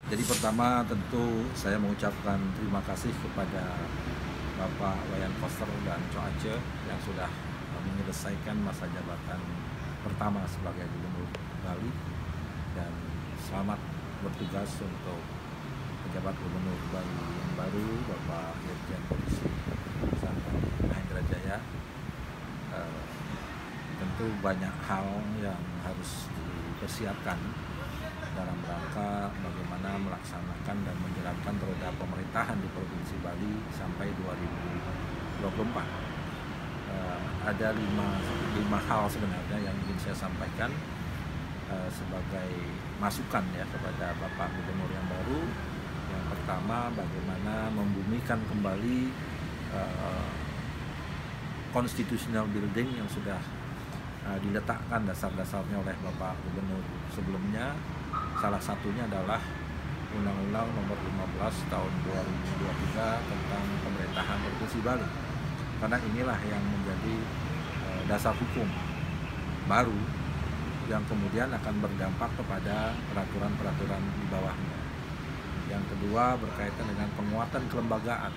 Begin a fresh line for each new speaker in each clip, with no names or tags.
Jadi pertama tentu saya mengucapkan terima kasih kepada Bapak Wayan Koster dan Co Aceh yang sudah menyelesaikan masa jabatan pertama sebagai Gubernur Bali, dan selamat bertugas untuk pejabat Gubernur Bali yang baru, Bapak Irjen Polisi Santani Mahendra Jaya. Tentu banyak hal yang harus dipersiapkan dalam rangka bagaimana melaksanakan dan menjalankan roda pemerintahan di Provinsi Bali sampai 2024. Ada lima hal sebenarnya yang ingin saya sampaikan sebagai masukan ya kepada Bapak Gubernur yang baru. Yang pertama, bagaimana membumikan kembali constitutional building yang sudah diletakkan dasar-dasarnya oleh Bapak Gubernur sebelumnya. Salah satunya adalah Undang-Undang Nomor 15 Tahun 2023 tentang Pemerintahan Provinsi Bali. Karena inilah yang menjadi dasar hukum baru yang kemudian akan berdampak kepada peraturan-peraturan di bawahnya. Yang kedua berkaitan dengan penguatan kelembagaan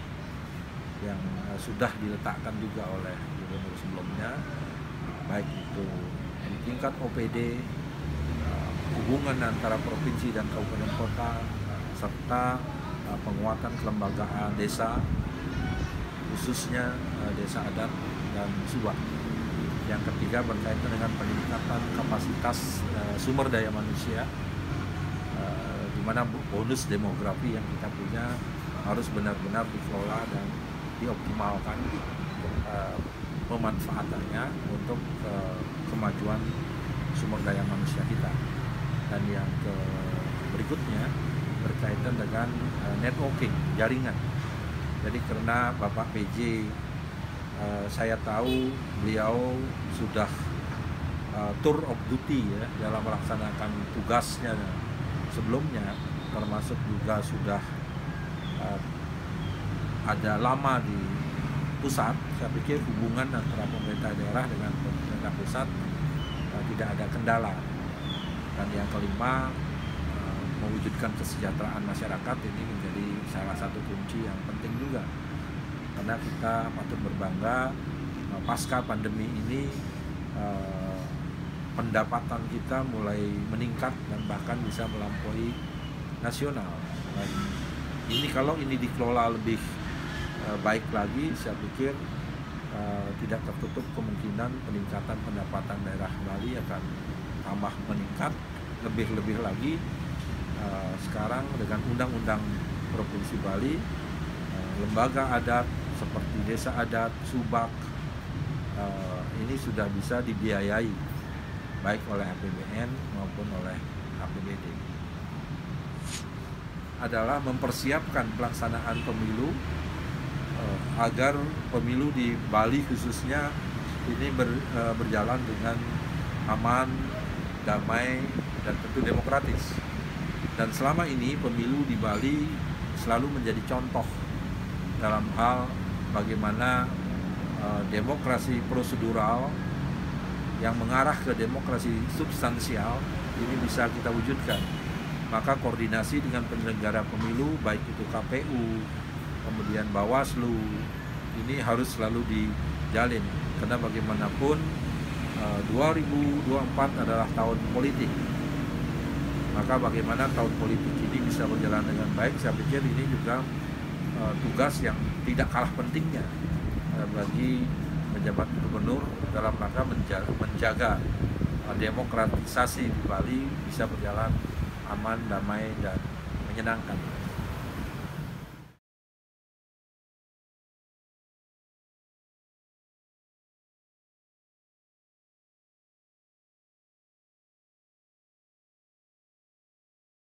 yang sudah diletakkan juga oleh gubernur sebelumnya, baik itu di tingkat OPD, hubungan antara provinsi dan kabupaten kota, serta penguatan kelembagaan desa, khususnya desa adat dan subak. Yang ketiga berkaitan dengan peningkatan kapasitas sumber daya manusia, di mana bonus demografi yang kita punya harus benar-benar dikelola dan dioptimalkan pemanfaatannya untuk kemajuan sumber daya manusia kita. Dan yang berikutnya berkaitan dengan networking, jaringan. Jadi karena Bapak PJ, saya tahu beliau sudah tour of duty ya dalam melaksanakan tugasnya sebelumnya, termasuk juga sudah ada lama di pusat. Saya pikir hubungan antara pemerintah daerah dengan pemerintah pusat tidak ada kendala. Dan yang kelima, mewujudkan kesejahteraan masyarakat ini menjadi salah satu kunci yang penting juga. Karena kita patut berbangga pasca pandemi ini pendapatan kita mulai meningkat dan bahkan bisa melampaui nasional. Dan ini kalau ini dikelola lebih baik lagi, saya pikir tidak tertutup kemungkinan peningkatan pendapatan daerah Bali akan tambah meningkat. Lebih-lebih lagi sekarang dengan Undang-Undang Provinsi Bali, lembaga adat seperti desa adat, subak, ini sudah bisa dibiayai baik oleh APBN maupun oleh APBD. Adalah mempersiapkan pelaksanaan pemilu agar pemilu di Bali khususnya ini berjalan dengan aman, damai, dan tentu demokratis. Dan selama ini pemilu di Bali selalu menjadi contoh dalam hal bagaimana demokrasi prosedural yang mengarah ke demokrasi substansial ini bisa kita wujudkan. Maka koordinasi dengan penyelenggara pemilu, baik itu KPU, kemudian Bawaslu, ini harus selalu dijalin. Karena bagaimanapun 2024 adalah tahun politik. Maka bagaimana tahun politik ini bisa berjalan dengan baik, saya pikir ini juga tugas yang tidak kalah pentingnya bagi pejabat gubernur dalam rangka menjaga demokratisasi di Bali bisa berjalan aman, damai, dan menyenangkan.